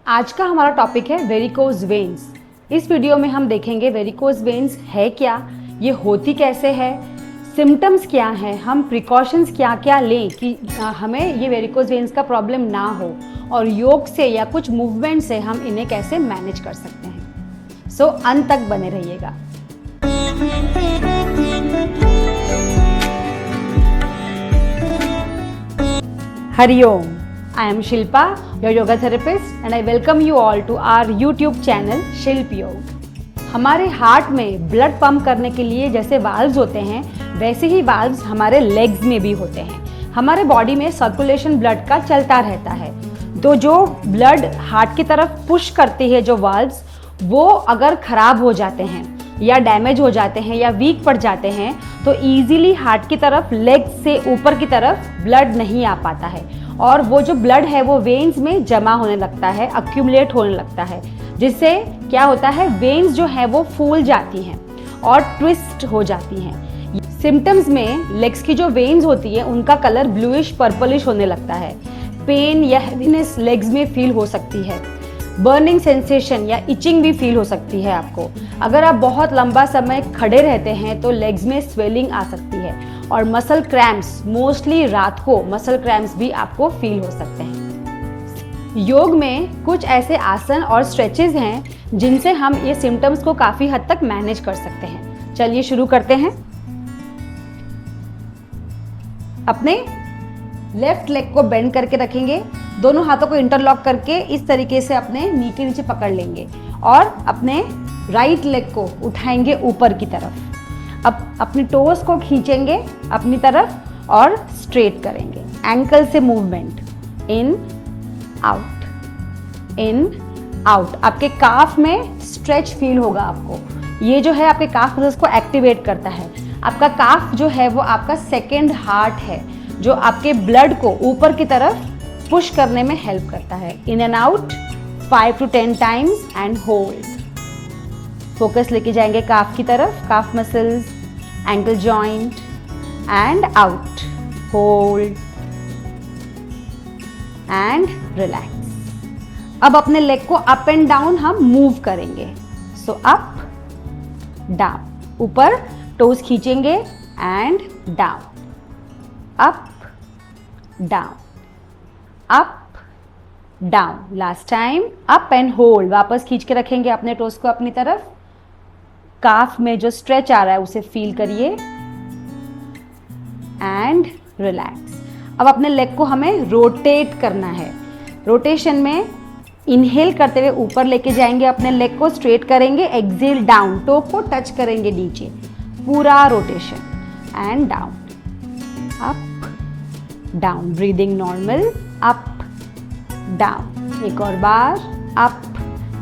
आज का हमारा टॉपिक है वेरिकोज वेन्स। इस वीडियो में हम देखेंगे वेरिकोज वेन्स है क्या, ये होती कैसे है, सिम्टम्स क्या हैं, हम प्रिकॉशंस क्या क्या लें कि हमें ये वेरिकोज वेन्स का प्रॉब्लम ना हो, और योग से या कुछ मूवमेंट से हम इन्हें कैसे मैनेज कर सकते हैं। सो अंत तक बने रहिएगा। Hariom, I am Shilpa, your yoga therapist, and I welcome you all to our YouTube channel शिल्प योग। हमारे हार्ट में ब्लड पंप करने के लिए जैसे वाल्व्स होते हैं, वैसे ही वाल्व्स हमारे लेग्स में भी होते हैं। हमारे बॉडी में सर्कुलेशन ब्लड का चलता रहता है, तो जो ब्लड हार्ट की तरफ पुश करती है जो वाल्व्स, वो अगर खराब हो जाते हैं या डैमेज हो जाते हैं या वीक पड़ जाते हैं तो ईजिली हार्ट की तरफ, लेग से ऊपर की तरफ ब्लड नहीं आ पाता है, और वो जो ब्लड है वो वेन्स में जमा होने लगता है, अक्यूमुलेट होने लगता है, जिससे क्या होता है, वेन्स जो है वो फूल जाती हैं और ट्विस्ट हो जाती हैं। सिम्टम्स में लेग्स की जो वेन्स होती है उनका कलर ब्लूइश पर्पलिश होने लगता है। पेन या हैवीनेस लेग्स में फील हो सकती है। बर्निंग सेंसेशन या इचिंग भी फील हो सकती है आपको। अगर आप बहुत लंबा समय खड़े रहते हैं तो लेग्स में स्वेलिंग आ सकती है, और मसल क्रैम्प्स, मोस्टली रात को मसल क्रैम्प्स भी आपको फील हो सकते हैं। योग में कुछ ऐसे आसन और स्ट्रेचेस हैं जिनसे हम ये सिम्टम्स को काफ़ी हद तक मैनेज कर सकते हैं। चलिए शुरू करते हैं। अपने लेफ्ट लेग को बेंड करके रखेंगे, दोनों हाथों को इंटरलॉक करके इस तरीके से अपने नी के नीचे पकड़ लेंगे, और अपने राइट लेग को उठाएंगे ऊपर की तरफ। अब अपनी टोस को खींचेंगे अपनी तरफ और स्ट्रेट करेंगे। एंकल से movement, in out, in out. आपके काफ में स्ट्रेच फील होगा आपको। ये जो है आपके काफ मसल्स को एक्टिवेट करता है। आपका काफ जो है वो आपका सेकेंड हार्ट है, जो आपके ब्लड को ऊपर की तरफ पुश करने में हेल्प करता है। In and out 5 to 10 times and hold. Focus लेके जाएंगे काफ की तरफ, काफ muscles, ankle joint, and out, hold and relax. अब अपने लेग को अप एंड डाउन हम मूव करेंगे। सो अप डाउन, ऊपर टोस खींचेंगे and down, up down, up down. Last time up and hold. वापस खींच के रखेंगे अपने टोस को अपनी तरफ। काफ में जो स्ट्रेच आ रहा है उसे फील करिए एंड रिलैक्स। अब अपने लेग को हमें रोटेट करना है। रोटेशन में इनहेल करते हुए ऊपर लेके जाएंगे, अपने लेग को स्ट्रेट करेंगे, एक्सेल डाउन, टो को टच करेंगे नीचे, पूरा rotation and down, up down, breathing normal, up down. एक और बार, up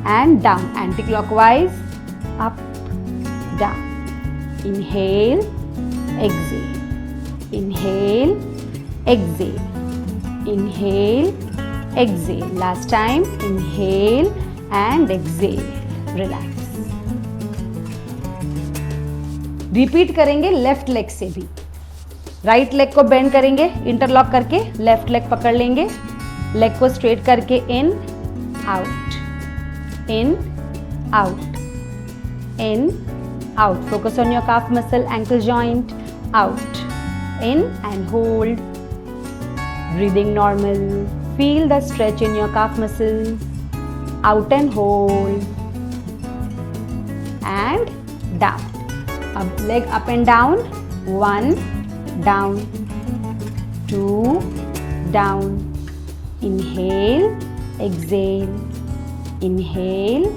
and down, anti clockwise, up down. Inhale, exhale, inhale, exhale, inhale, exhale. Last time, inhale and exhale, relax. Repeat करेंगे left leg से भी। Right leg को bend करेंगे, interlock करके left leg पकड़ लेंगे, लेग को स्ट्रेट करके in out, in out, in out. Focus on your calf muscle, ankle joint, out, in and hold, breathing normal, feel the stretch in your calf muscles, out and hold and down. अब leg up and down, 1 down, 2 down, inhale, exhale, inhale,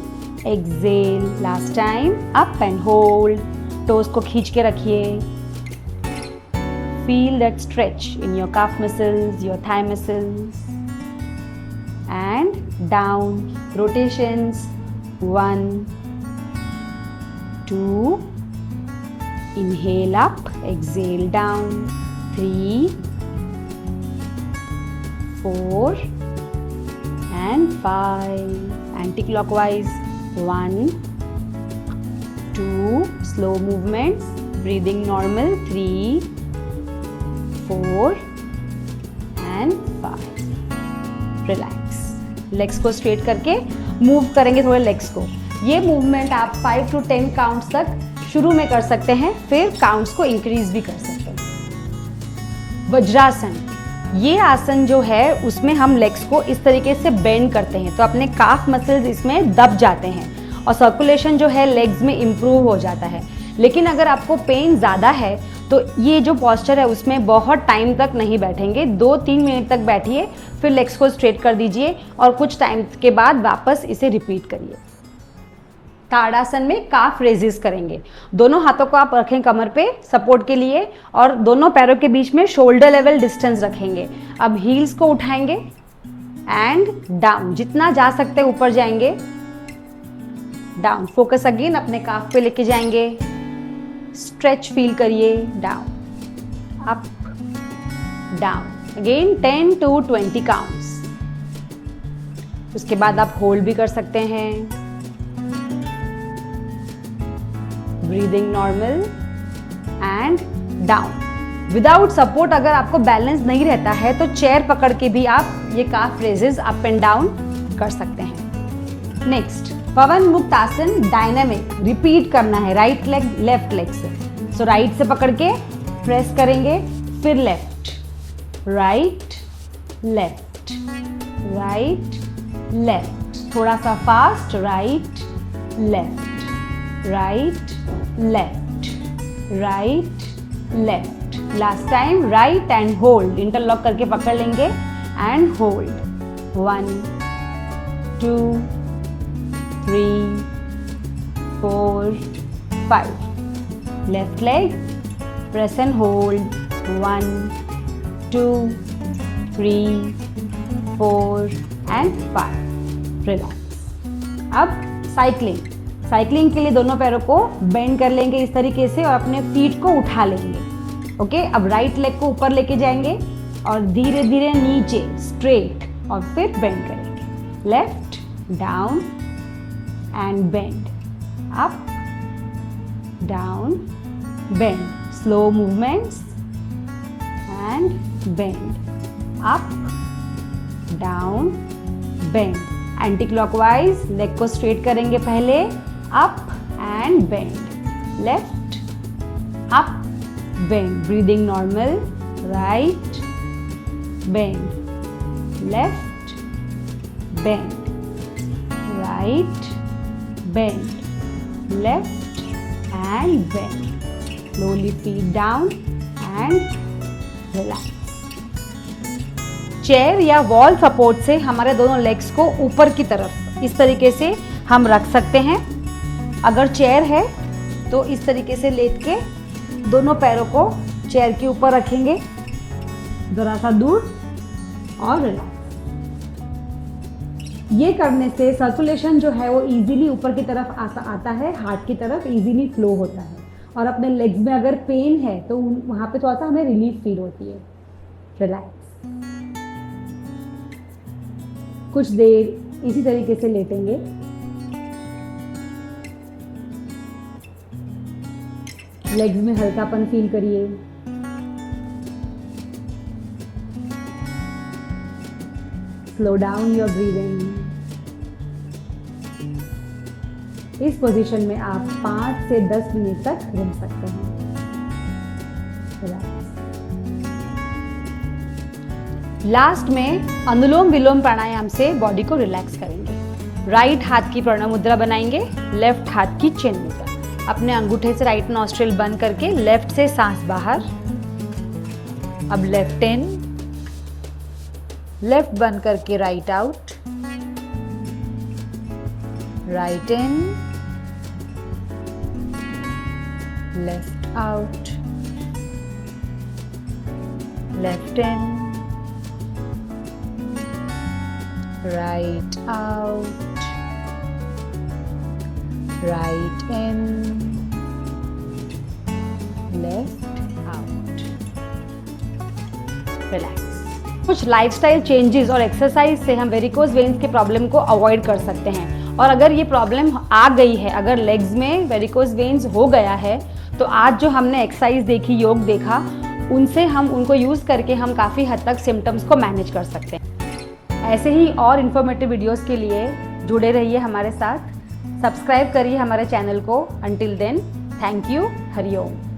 exhale. Last time, up and hold. toes को खींच के रखिए. Feel that stretch in your calf muscles, your thigh muscles. And down, rotations, 1, 2, inhale up, exhale down, 3, 4 and 5, anti-clockwise, 1, 2, slow movements, breathing normal, 3, 4 and 5. Relax. Legs को straight करके move करेंगे थोड़े legs को। ये मूवमेंट आप 5 to 10 काउंट्स तक शुरू में कर सकते हैं, फिर काउंट्स को इंक्रीज भी कर सकते हैं। वज्रासन, ये आसन जो है उसमें हम लेग्स को इस तरीके से बेंड करते हैं, तो अपने काफ मसल्स इसमें दब जाते हैं और सर्कुलेशन जो है लेग्स में इम्प्रूव हो जाता है। लेकिन अगर आपको पेन ज़्यादा है तो ये जो पोस्चर है उसमें बहुत टाइम तक नहीं बैठेंगे, 2-3 मिनट तक बैठिए, फिर लेग्स को स्ट्रेट कर दीजिए और कुछ टाइम के बाद वापस इसे रिपीट करिए। ताड़ासन में काफ रेजिस करेंगे। दोनों हाथों को आप रखें कमर पे सपोर्ट के लिए और दोनों पैरों के बीच में शोल्डर लेवल डिस्टेंस रखेंगे। अब हील्स को उठाएंगे एंड डाउन, जितना जा सकते हैं ऊपर जाएंगे, डाउन। फोकस अगेन अपने काफ पे लेके जाएंगे, स्ट्रेच फील करिए, down, up, down, again 10 to 20 counts. उसके बाद आप होल्ड भी कर सकते हैं, breathing normal and down. Without support अगर आपको बैलेंस नहीं रहता है तो चेयर पकड़ के भी आप ये काफ रेजेस अप एंड डाउन कर सकते हैं। नेक्स्ट, पवन मुक्त आसन डायनामिक, रिपीट करना है राइट लेग लेफ्ट लेग से। सो राइट से पकड़ के प्रेस करेंगे, फिर left, right left, right left, थोड़ा सा fast, right left, right left, right left. Last time right and hold, interlock करके पकड़ लेंगे and hold, 1 2 3 4 5। Left leg, press and hold, 1 2 3 4 and 5। Relax. अब साइकिलिंग के लिए दोनों पैरों को बेंड कर लेंगे इस तरीके से और अपने फीट को उठा लेंगे। ओके, अब राइट लेग को ऊपर लेके जाएंगे और धीरे धीरे नीचे स्ट्रेट और फिर बेंड करेंगे। Left, down and bend, up, down, bend, slow movements and bend, up, down, bend. Anti clockwise leg को स्ट्रेट करेंगे पहले, up and bend, left, up, bend, breathing normal, right, bend, left, bend, right, bend, left and bend. Slowly feet down and relax. Chair या wall support से हमारे दोनों legs को ऊपर की तरफ इस तरीके से हम रख सकते हैं। अगर चेयर है तो इस तरीके से लेट के दोनों पैरों को चेयर के ऊपर रखेंगे, जरा सा दूर, और रिलैक्स। ये करने से सर्कुलेशन जो है वो इजीली ऊपर की तरफ आता है, हार्ट की तरफ इजीली फ्लो होता है और अपने लेग्स में अगर पेन है तो वहाँ पे थोड़ा सा हमें रिलीफ फील होती है। रिलैक्स। कुछ देर इसी तरीके से लेटेंगे। लेग्स में हल्कापन फील करिए। Slow down your breathing. इस पोजीशन में आप 5 से 10 मिनट तक रह सकते हैं। लास्ट में अनुलोम विलोम प्राणायाम से बॉडी को रिलैक्स करेंगे। राइट हाथ की प्रणव मुद्रा बनाएंगे, लेफ्ट हाथ की चिन्ह मुद्रा। अपने अंगूठे से राइट नॉस्ट्रिल बंद करके लेफ्ट से सांस बाहर। अब लेफ्ट इन, लेफ्ट बंद करके right out, right in, left out, left in, right out, right in, left out. Relax. कुछ लाइफस्टाइल चेंजेस और एक्सरसाइज से हम वेरिकोज वेन्स के प्रॉब्लम को अवॉइड कर सकते हैं। और अगर ये प्रॉब्लम आ गई है, अगर लेग्स में वेरिकोज वेन्स हो गया है, तो आज जो हमने एक्सरसाइज देखी, योग देखा, उनसे हम उनको यूज़ करके हम काफ़ी हद तक सिम्टम्स को मैनेज कर सकते हैं। ऐसे ही और इन्फॉर्मेटिव वीडियोस के लिए जुड़े रहिए हमारे साथ, सब्सक्राइब करिए हमारे चैनल को। Until then, thank you, Hariom.